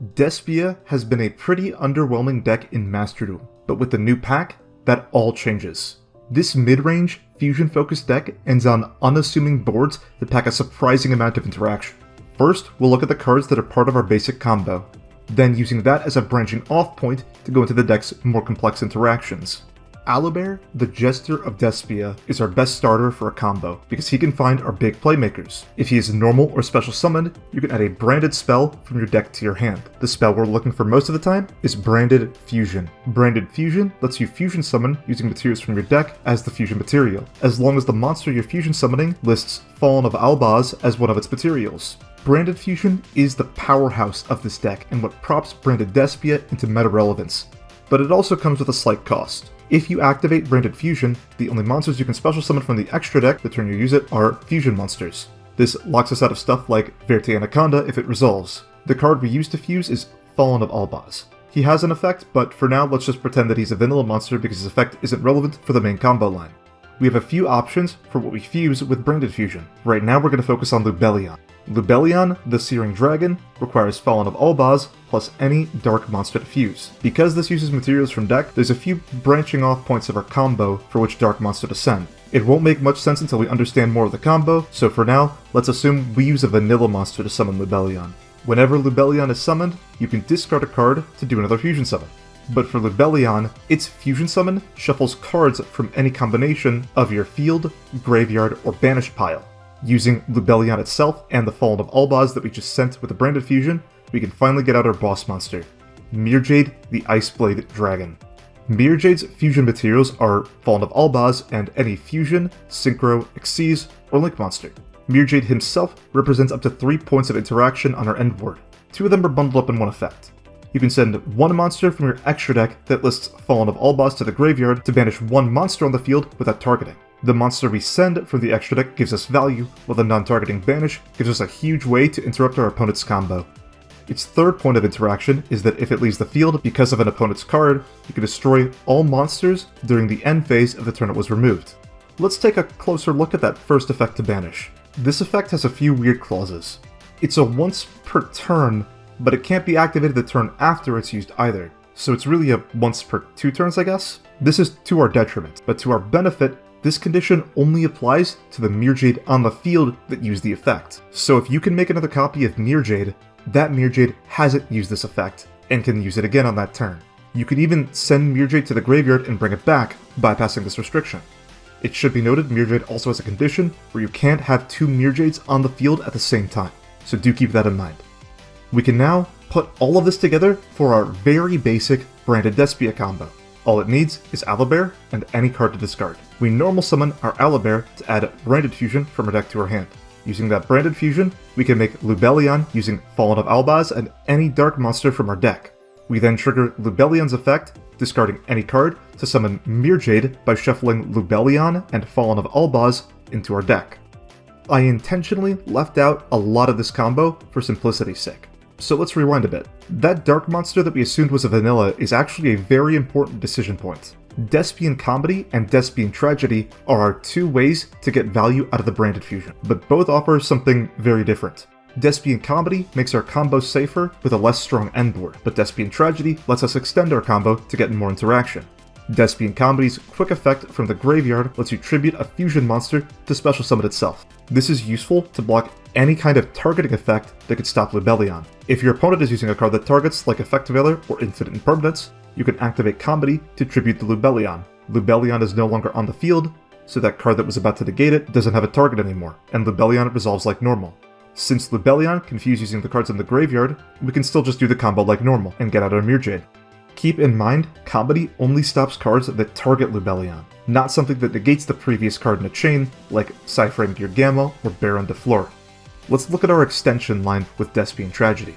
Despia has been a pretty underwhelming deck in Master Duel, but with the new pack, that all changes. This mid-range, fusion-focused deck ends on unassuming boards that pack a surprising amount of interaction. First, we'll look at the cards that are part of our basic combo, then using that as a branching off point to go into the deck's more complex interactions. Owlbear, the Jester of Despia, is our best starter for a combo, because he can find our big playmakers. If he is normal or special summoned, you can add a branded spell from your deck to your hand. The spell we're looking for most of the time is Branded Fusion. Branded Fusion lets you fusion summon using materials from your deck as the fusion material, as long as the monster you're fusion summoning lists Fallen of Albaz as one of its materials. Branded Fusion is the powerhouse of this deck and what props Branded Despia into meta relevance, but it also comes with a slight cost. If you activate Branded Fusion, the only monsters you can special summon from the extra deck the turn you use it are fusion monsters. This locks us out of stuff like Verte Anaconda if it resolves. The card we use to fuse is Fallen of Albaz. He has an effect, but for now let's just pretend that he's a vanilla monster because his effect isn't relevant for the main combo line. We have a few options for what we fuse with Branded Fusion. Right now we're going to focus on Lubellion. Lubellion, the Searing Dragon, requires Fallen of Albaz plus any dark monster to fuse. Because this uses materials from deck, there's a few branching off points of our combo for which dark monster to send. It won't make much sense until we understand more of the combo, so for now, let's assume we use a vanilla monster to summon Lubellion. Whenever Lubellion is summoned, you can discard a card to do another fusion summon. But for Lubellion, its fusion summon shuffles cards from any combination of your field, graveyard, or banished pile. Using Lubellion itself and the Fallen of Albaz that we just sent with the Branded Fusion, we can finally get out our boss monster, Mirjade the Iceblade Dragon. Mirjade's fusion materials are Fallen of Albaz and any fusion, synchro, exceeds, or link monster. Mirjade himself represents up to 3 points of interaction on our end board. 2 of them are bundled up in one effect. You can send one monster from your extra deck that lists Fallen of Albaz to the graveyard to banish one monster on the field without targeting. The monster we send from the extra deck gives us value, while the non-targeting banish gives us a huge way to interrupt our opponent's combo. Its third point of interaction is that if it leaves the field because of an opponent's card, you can destroy all monsters during the end phase of the turn it was removed. Let's take a closer look at that first effect to banish. This effect has a few weird clauses. It's a once per turn, but it can't be activated the turn after it's used either, so it's really a once per 2 turns, I guess? This is to our detriment, but to our benefit, this condition only applies to the Mirjade on the field that use the effect. So if you can make another copy of Mirjade, that Mirjade hasn't used this effect, and can use it again on that turn. You can even send Mirjade to the graveyard and bring it back, bypassing this restriction. It should be noted Mirjade also has a condition where you can't have 2 Mirjades on the field at the same time, so do keep that in mind. We can now put all of this together for our very basic Branded Despia combo. All it needs is Owlbear and any card to discard. We normal summon our Owlbear to add Branded Fusion from our deck to our hand. Using that Branded Fusion, we can make Lubellion using Fallen of Albaz and any dark monster from our deck. We then trigger Lubellion's effect, discarding any card, to summon Mirjade by shuffling Lubellion and Fallen of Albaz into our deck. I intentionally left out a lot of this combo for simplicity's sake. So let's rewind a bit. That dark monster that we assumed was a vanilla is actually a very important decision point. Despian Comedy and Despian Tragedy are our 2 ways to get value out of the Branded Fusion, but both offer something very different. Despian Comedy makes our combo safer with a less strong end board, but Despian Tragedy lets us extend our combo to get more interaction. Despian Comedy's quick effect from the graveyard lets you tribute a fusion monster to special summon itself. This is useful to block any kind of targeting effect that could stop Lubellion. If your opponent is using a card that targets, like Effect Veiler or Infinite Impermanence, you can activate Comedy to tribute the Lubellion. Lubellion is no longer on the field, so that card that was about to negate it doesn't have a target anymore, and Lubellion resolves like normal. Since Lubellion can fuse using the cards in the graveyard, we can still just do the combo like normal and get out our Mirjade. Keep in mind, Comedy only stops cards that target Lubellion, not something that negates the previous card in a chain, like Cyframe Gear Gamma or Baron de Fleur. Let's look at our extension line with Despian Tragedy.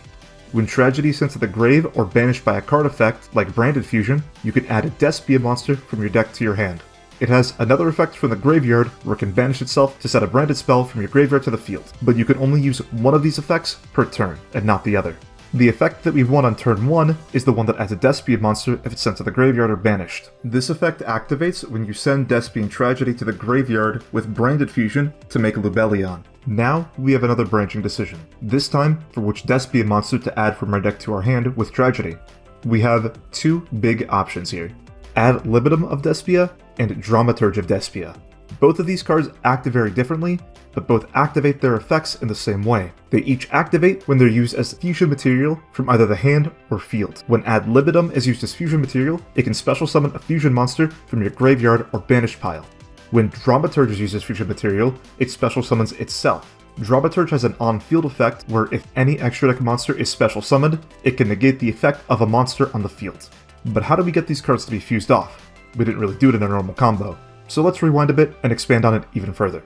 When Tragedy is sent to the grave or banished by a card effect, like Branded Fusion, you can add a Despia monster from your deck to your hand. It has another effect from the graveyard where it can banish itself to set a branded spell from your graveyard to the field, but you can only use one of these effects per turn, and not the other. The effect that we want on turn 1 is the one that adds a Despia monster if it's sent to the graveyard or banished. This effect activates when you send Despia and Tragedy to the graveyard with Branded Fusion to make Lubellion. Now we have another branching decision, this time for which Despia monster to add from our deck to our hand with Tragedy. We have two big options here: Ad Libitum of Despia and Dramaturge of Despia. Both of these cards act very differently, but both activate their effects in the same way. They each activate when they're used as fusion material from either the hand or field. When Ad Libitum is used as fusion material, it can special summon a fusion monster from your graveyard or banished pile. When Dramaturge is used as fusion material, it special summons itself. Dramaturge has an on-field effect where if any extra deck monster is special summoned, it can negate the effect of a monster on the field. But how do we get these cards to be fused off? We didn't really do it in a normal combo, so let's rewind a bit and expand on it even further.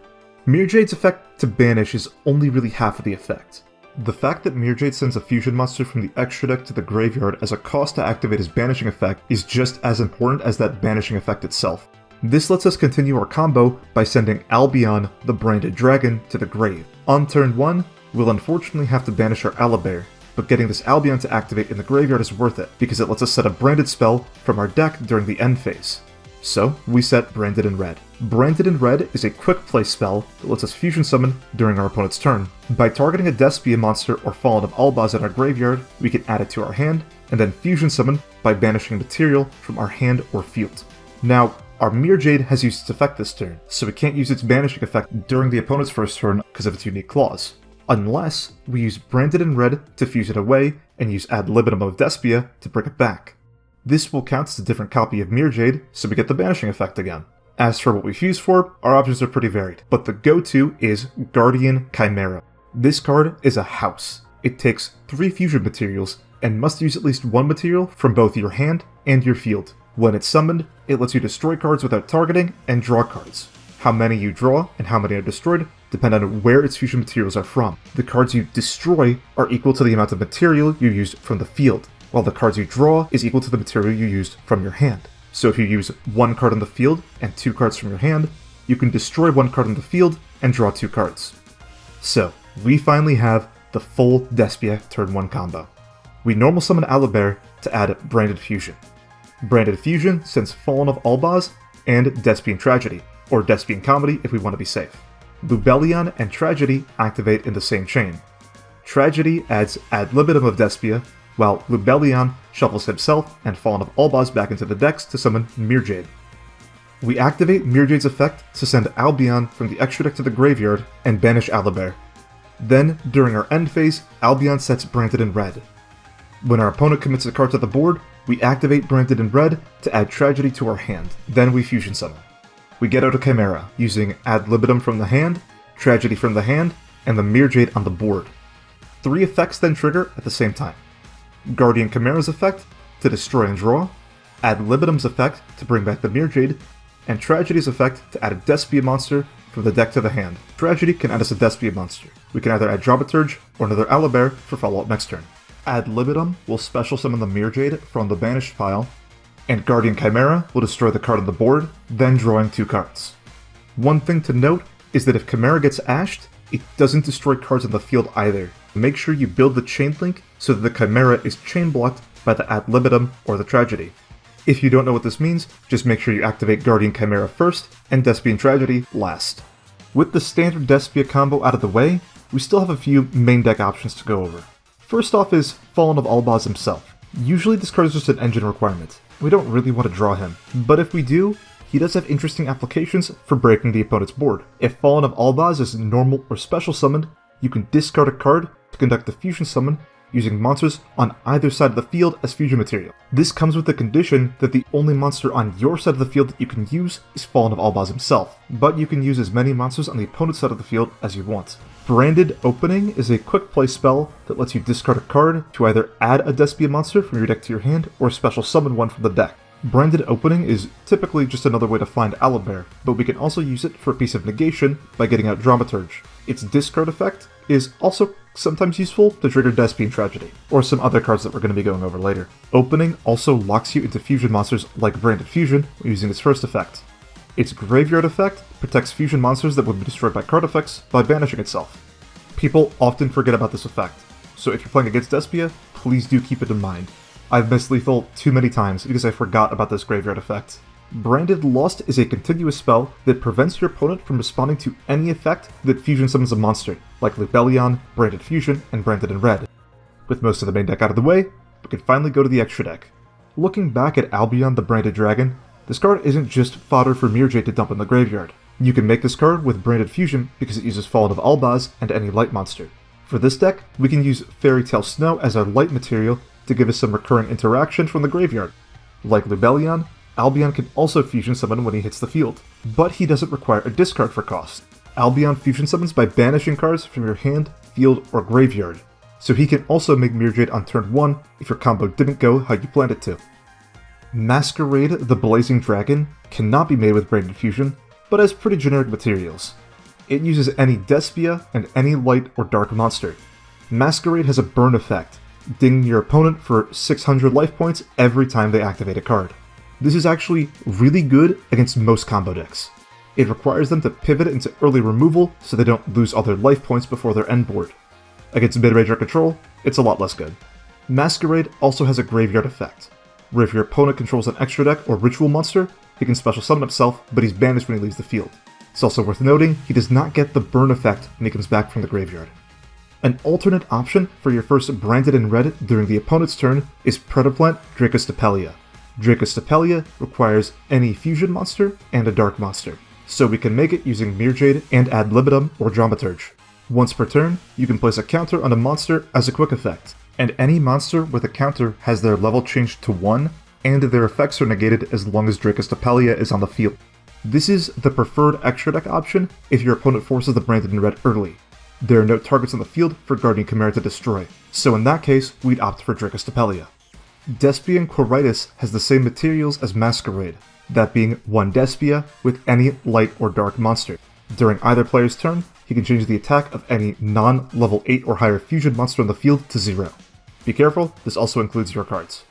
Mirjade's effect to banish is only really half of the effect. The fact that Mirjade sends a fusion monster from the extra deck to the graveyard as a cost to activate his banishing effect is just as important as that banishing effect itself. This lets us continue our combo by sending Albion, the Branded Dragon, to the grave. On turn 1, we'll unfortunately have to banish our Owlbear, but getting this Albion to activate in the graveyard is worth it, because it lets us set a branded spell from our deck during the end phase. So, we set Branded in Red. Branded in Red is a quick play spell that lets us fusion summon during our opponent's turn. By targeting a Despia monster or Fallen of Albaz in our graveyard, we can add it to our hand, and then fusion summon by banishing material from our hand or field. Now, our Mirjade has used its effect this turn, so we can't use its banishing effect during the opponent's first turn because of its unique clause. Unless we use Branded in Red to fuse it away and use Ad Libitum of Despia to bring it back. This will count as a different copy of Mirjade, so we get the banishing effect again. As for what we fuse for, our options are pretty varied, but the go-to is Guardian Chimera. This card is a house. It takes 3 fusion materials and must use at least 1 material from both your hand and your field. When it's summoned, it lets you destroy cards without targeting and draw cards. How many you draw and how many are destroyed depend on where its fusion materials are from. The cards you destroy are equal to the amount of material you used from the field, while the cards you draw is equal to the material you used from your hand. So if you use 1 card on the field and 2 cards from your hand, you can destroy 1 card on the field and draw 2 cards. So, we finally have the full Despia turn 1 combo. We normal summon Owlbear to add Branded Fusion. Branded Fusion sends Fallen of Albaz and Despian Tragedy, or Despian Comedy if we want to be safe. Lubellion and Tragedy activate in the same chain. Tragedy adds Ad Libitum of Despia, while Lubellion shuffles himself and Fallen of Albaz back into the decks to summon Mirjade. We activate Mirjade's effect to send Albion from the extra deck to the graveyard and banish Owlbear. Then, during our end phase, Albion sets Branded in Red. When our opponent commits a card to the board, we activate Branded in Red to add Tragedy to our hand. Then we fusion summon. We get out a Chimera, using Ad Libitum from the hand, Tragedy from the hand, and the Mirjade on the board. 3 effects then trigger at the same time. Guardian Chimera's effect to destroy and draw, Ad Libitum's effect to bring back the Mirjade, and Tragedy's effect to add a Despia monster from the deck to the hand. Tragedy can add us a Despia monster. We can either add Dramaturge or another Owlbear for follow-up next turn. Ad Libitum will special summon the Mirjade from the banished pile, and Guardian Chimera will destroy the card on the board, then drawing 2 cards. One thing to note is that if Chimera gets ashed, it doesn't destroy cards on the field either. Make sure you build the chain link so that the Chimera is chain blocked by the Ad Libitum or the Tragedy. If you don't know what this means, just make sure you activate Guardian Chimera first and Despian Tragedy last. With the standard Despia combo out of the way, we still have a few main deck options to go over. First off is Fallen of Albaz himself. Usually this card is just an engine requirement. We don't really want to draw him, but if we do, he does have interesting applications for breaking the opponent's board. If Fallen of Albaz is normal or special summoned, you can discard a card to conduct a fusion summon using monsters on either side of the field as fusion material. This comes with the condition that the only monster on your side of the field that you can use is Fallen of Albaz himself, but you can use as many monsters on the opponent's side of the field as you want. Branded Opening is a quick play spell that lets you discard a card to either add a Despia monster from your deck to your hand or special summon one from the deck. Branded Opening is typically just another way to find Owlbear, but we can also use it for a piece of negation by getting out Dramaturge. Its discard effect is also sometimes useful to trigger Despian Tragedy, or some other cards that we're going to be going over later. Opening also locks you into fusion monsters like Branded Fusion using its first effect. Its graveyard effect protects fusion monsters that would be destroyed by card effects by banishing itself. People often forget about this effect, so if you're playing against Despia, please do keep it in mind. I've missed lethal too many times because I forgot about this graveyard effect. Branded Lost is a continuous spell that prevents your opponent from responding to any effect that fusion summons a monster, like Lubellion, Branded Fusion, and Branded in Red. With most of the main deck out of the way, we can finally go to the extra deck. Looking back at Albion the Branded Dragon, this card isn't just fodder for Mirjade to dump in the graveyard. You can make this card with Branded Fusion because it uses Fallen of Albaz and any light monster. For this deck, we can use Fairy Tale Snow as our light material to give us some recurring interaction from the graveyard. Like Lubellion, Albion can also fusion summon when he hits the field, but he doesn't require a discard for cost. Albion fusion summons by banishing cards from your hand, field, or graveyard, so he can also make Mirjade on turn 1 if your combo didn't go how you planned it to. Masquerade the Blazing Dragon cannot be made with Branded Fusion, but has pretty generic materials. It uses any Despia and any light or dark monster. Masquerade has a burn effect, dinging your opponent for 600 life points every time they activate a card. This is actually really good against most combo decks. It requires them to pivot into early removal so they don't lose all their life points before their end board. Against mid-range or control, it's a lot less good. Masquerade also has a graveyard effect, where if your opponent controls an extra deck or ritual monster, he can special summon himself, but he's banished when he leaves the field. It's also worth noting, he does not get the burn effect when he comes back from the graveyard. An alternate option for your first Branded in Red during the opponent's turn is Predaplant Dracostapelia. Dracostapelia requires any fusion monster and a dark monster, so we can make it using Mirjade and Ad Libitum or Dramaturge. Once per turn, you can place a counter on a monster as a quick effect, and any monster with a counter has their level changed to 1, and their effects are negated as long as Dracostapelia is on the field. This is the preferred extra deck option if your opponent forces the Branded in Red early. There are no targets on the field for Guardian Chimera to destroy, so in that case, we'd opt for Dracostapelia. Despian Quiritis has the same materials as Masquerade, that being 1 Despia with any light or dark monster. During either player's turn, he can change the attack of any non-level 8 or higher fusion monster on the field to 0. Be careful, this also includes your cards.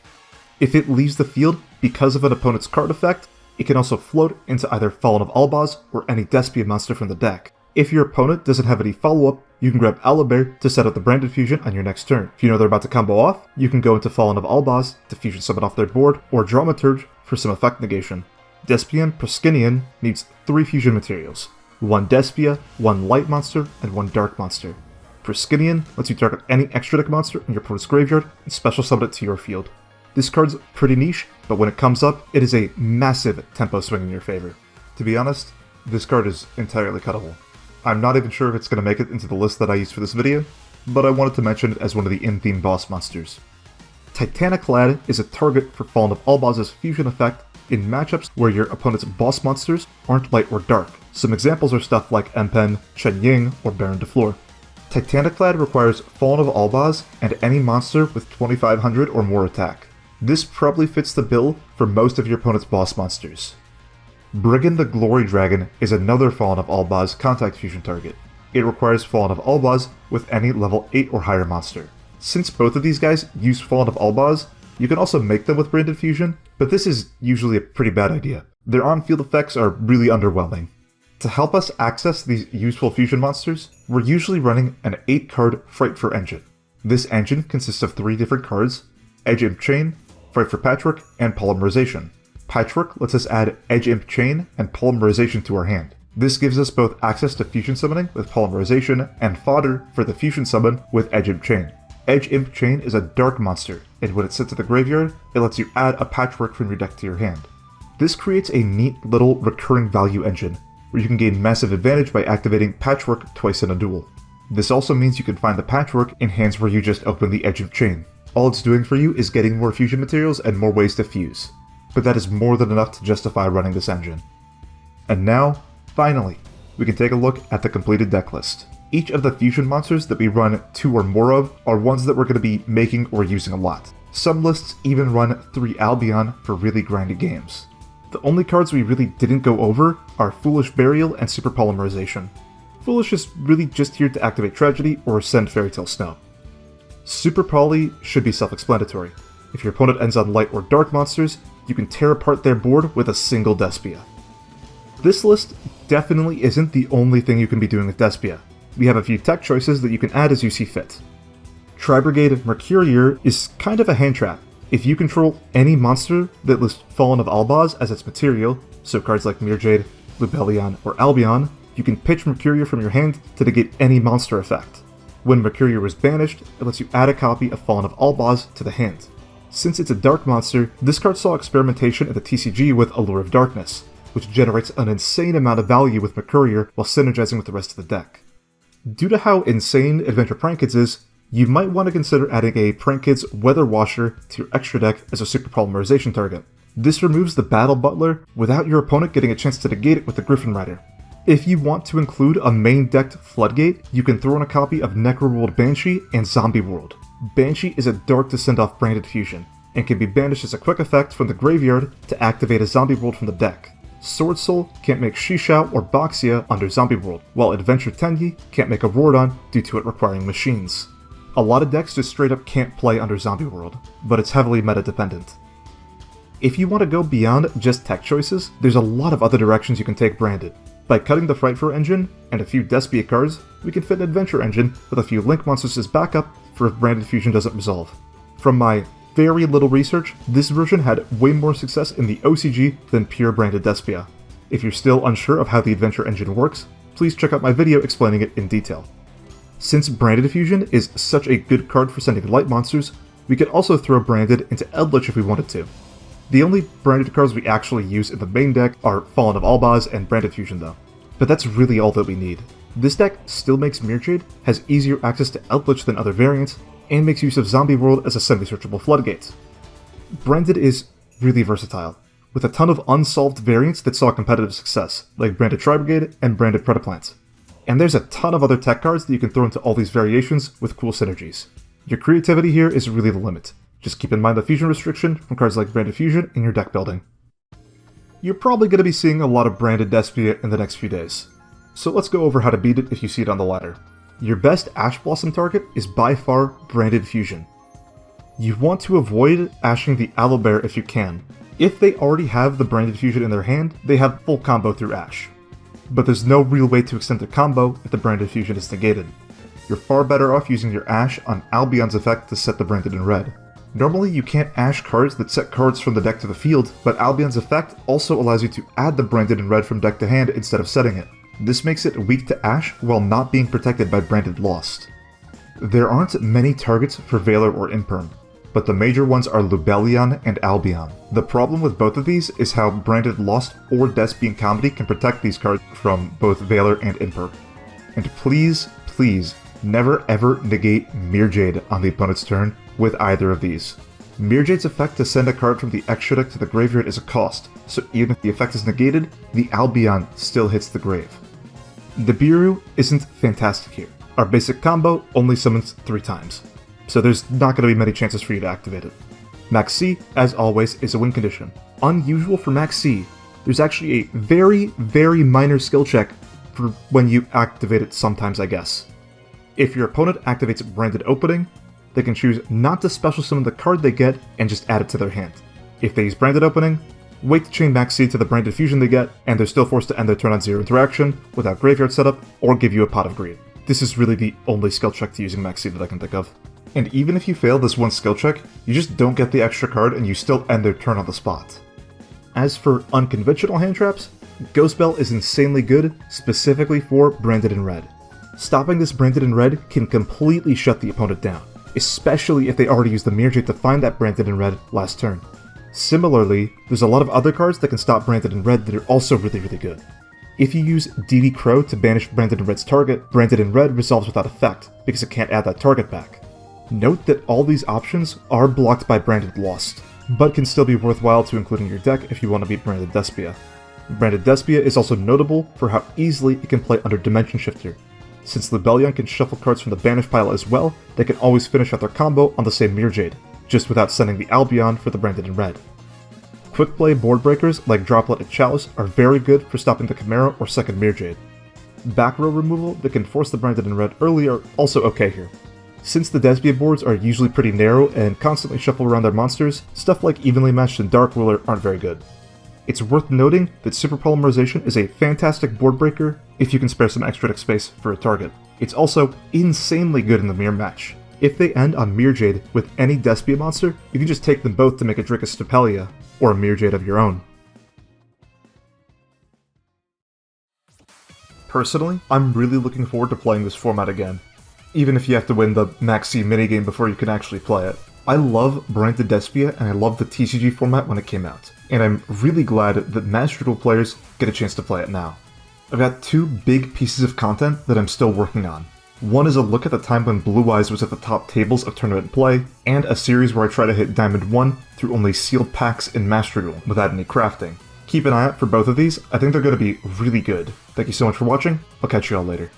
If it leaves the field because of an opponent's card effect, it can also float into either Fallen of Albaz or any Despia monster from the deck. If your opponent doesn't have any follow-up, you can grab Owlbear to set up the Branded Fusion on your next turn. If you know they're about to combo off, you can go into Fallen of Albaz to fusion summon off their board, or Dramaturge for some effect negation. Despian Proskinian needs 3 fusion materials. 1 Despia, 1 light monster, and 1 dark monster. Proskinian lets you target any extra deck monster in your opponent's graveyard and special summon it to your field. This card's pretty niche, but when it comes up, it is a massive tempo swing in your favor. To be honest, this card is entirely cuttable. I'm not even sure if it's going to make it into the list that I used for this video, but I wanted to mention it as one of the in-theme boss monsters. Titaniclad is a target for Fallen of Albaz's fusion effect in matchups where your opponent's boss monsters aren't light or dark. Some examples are stuff like Empen, Chen Ying, or Baron de Fleur. Titaniclad requires Fallen of Albaz and any monster with 2500 or more attack. This probably fits the bill for most of your opponent's boss monsters. Brigand the Glory Dragon is another Fallen of Albaz contact fusion target. It requires Fallen of Albaz with any level 8 or higher monster. Since both of these guys use Fallen of Albaz, you can also make them with Branded Fusion, but this is usually a pretty bad idea. Their on-field effects are really underwhelming. To help us access these useful fusion monsters, we're usually running an 8-card Frightfur Engine. This engine consists of 3 different cards: Edge Imp Chain, Frightfur Patchwork, and Polymerization. Patchwork lets us add Edge Imp Chain and Polymerization to our hand. This gives us both access to fusion summoning with Polymerization and fodder for the fusion summon with Edge Imp Chain. Edge Imp Chain is a dark monster, and when it sits at the graveyard, it lets you add a Patchwork from your deck to your hand. This creates a neat little recurring value engine, where you can gain massive advantage by activating Patchwork twice in a duel. This also means you can find the Patchwork in hands where you just open the Edge Imp Chain. All it's doing for you is getting more fusion materials and more ways to fuse. But that is more than enough to justify running this engine. And now, finally, we can take a look at the completed deck list. Each of the fusion monsters that we run 2 or more of are ones that we're going to be making or using a lot. Some lists even run 3 Albion for really grindy games. The only cards we really didn't go over are Foolish Burial and Super Polymerization. Foolish is really just here to activate Tragedy or send Fairy Tale Snow. Super Poly should be self-explanatory. If your opponent ends on light or dark monsters, you can tear apart their board with a single Despia. This list definitely isn't the only thing you can be doing with Despia. We have a few tech choices that you can add as you see fit. Tri-Brigade Mercurier is kind of a hand trap. If you control any monster that lists Fallen of Albaz as its material, so cards like Mirjade, Lubellion, or Albion, you can pitch Mercurier from your hand to negate any monster effect. When Mercurier is banished, it lets you add a copy of Fallen of Albaz to the hand. Since it's a dark monster, this card saw experimentation at the TCG with Allure of Darkness, which generates an insane amount of value with Mercurier while synergizing with the rest of the deck. Due to how insane Adventure Prank Kids is, you might want to consider adding a Prank Kids Weather Washer to your extra deck as a super polymerization target. This removes the Battle Butler without your opponent getting a chance to negate it with the Griffin Rider. If you want to include a main decked Floodgate, you can throw in a copy of Necroworld Banshee and Zombie World. Banshee is a dark to send off branded fusion, and can be banished as a quick effect from the graveyard to activate a Zombie World from the deck. Sword Soul can't make Shishao or Boxia under Zombie World, while Adventure Tenyi can't make a Wardon due to it requiring machines. A lot of decks just straight up can't play under Zombie World, but it's heavily meta dependent. If you want to go beyond just tech choices, there's a lot of other directions you can take branded. By cutting the Frightfur Engine and a few Despia cards, we can fit an Adventure Engine with a few Link monsters as backup for if branded fusion doesn't resolve. From my very little research, this version had way more success in the OCG than pure branded Despia. If you're still unsure of how the Adventure Engine works, please check out my video explaining it in detail. Since Branded Fusion is such a good card for sending light monsters, we could also throw Branded into Eldritch if we wanted to. The only branded cards we actually use in the main deck are Fallen of Albaz and Branded Fusion though. But that's really all that we need. This deck still makes Mirjade, has easier access to Eldritch than other variants, and makes use of Zombie World as a semi-searchable floodgate. Branded is really versatile, with a ton of unsolved variants that saw competitive success, like Branded Tri-Brigade and Branded Predaplant. And there's a ton of other tech cards that you can throw into all these variations with cool synergies. Your creativity here is really the limit. Just keep in mind the fusion restriction from cards like Branded Fusion in your deck building. You're probably going to be seeing a lot of Branded Despia in the next few days, so let's go over how to beat it if you see it on the ladder. Your best Ash Blossom target is by far Branded Fusion. You want to avoid ashing the Owlbear if you can. If they already have the Branded Fusion in their hand, they have full combo through Ash. But there's no real way to extend the combo if the Branded Fusion is negated. You're far better off using your Ash on Albion's effect to set the Branded in red. Normally you can't Ash cards that set cards from the deck to the field, but Albion's effect also allows you to add the Branded in red from deck to hand instead of setting it. This makes it weak to Ash while not being protected by Branded Lost. There aren't many targets for Valor or Imperm, but the major ones are Lubellion and Albion. The problem with both of these is how Branded Lost or Despian Comedy can protect these cards from both Valor and Imperm. And please, please, never ever negate Mirjade on the opponent's turn with either of these. Mirjade's effect to send a card from the extra deck to the graveyard is a cost, so even if the effect is negated, the Albion still hits the grave. Nibiru isn't fantastic here. Our basic combo only summons 3 times, so there's not going to be many chances for you to activate it. Max C, as always, is a win condition. Unusual for Max C, there's actually a very, very minor skill check for when you activate it sometimes, I guess. If your opponent activates Branded Opening, they can choose not to special summon the card they get and just add it to their hand. If they use Branded Opening, wait to chain Max C to the Branded Fusion they get, and they're still forced to end their turn on 0 interaction without graveyard setup or give you a Pot of Greed. This is really the only skill check to using Max C that I can think of. And even if you fail this one skill check, you just don't get the extra card and you still end their turn on the spot. As for unconventional hand traps, Ghost Bell is insanely good, specifically for Branded in Red. Stopping this Branded in Red can completely shut the opponent down, especially if they already used the Mirjade to find that Branded in Red last turn. Similarly, there's a lot of other cards that can stop Branded in Red that are also really, really good. If you use DD Crow to banish Branded in Red's target, Branded in Red resolves without effect, because it can't add that target back. Note that all these options are blocked by Branded Lost, but can still be worthwhile to include in your deck if you want to beat Branded Despia. Branded Despia is also notable for how easily it can play under Dimension Shifter. Since Lubellion can shuffle cards from the banish pile as well, they can always finish out their combo on the same Mirjade, just without sending the Albion for the Branded in Red. Quick play board breakers like Droplet and Chalice are very good for stopping the Chimera or second Mirjade. Back row removal that can force the Branded in Red early are also okay here. Since the Despia boards are usually pretty narrow and constantly shuffle around their monsters, stuff like Evenly Matched and Dark Ruler aren't very good. It's worth noting that Super Polymerization is a fantastic board breaker if you can spare some extra deck space for a target. It's also insanely good in the mirror match. If they end on Mirjade with any Despia monster, you can just take them both to make a Dricus Stapelia, or a Mirjade of your own. Personally, I'm really looking forward to playing this format again, even if you have to win the Max C minigame before you can actually play it. I love Branded Despia, and I love the TCG format when it came out, and I'm really glad that Master Duel players get a chance to play it now. I've got two big pieces of content that I'm still working on. One is a look at the time when Blue Eyes was at the top tables of tournament play, and a series where I try to hit Diamond 1 through only sealed packs in Master Duel without any crafting. Keep an eye out for both of these, I think they're going to be really good. Thank you so much for watching, I'll catch you all later.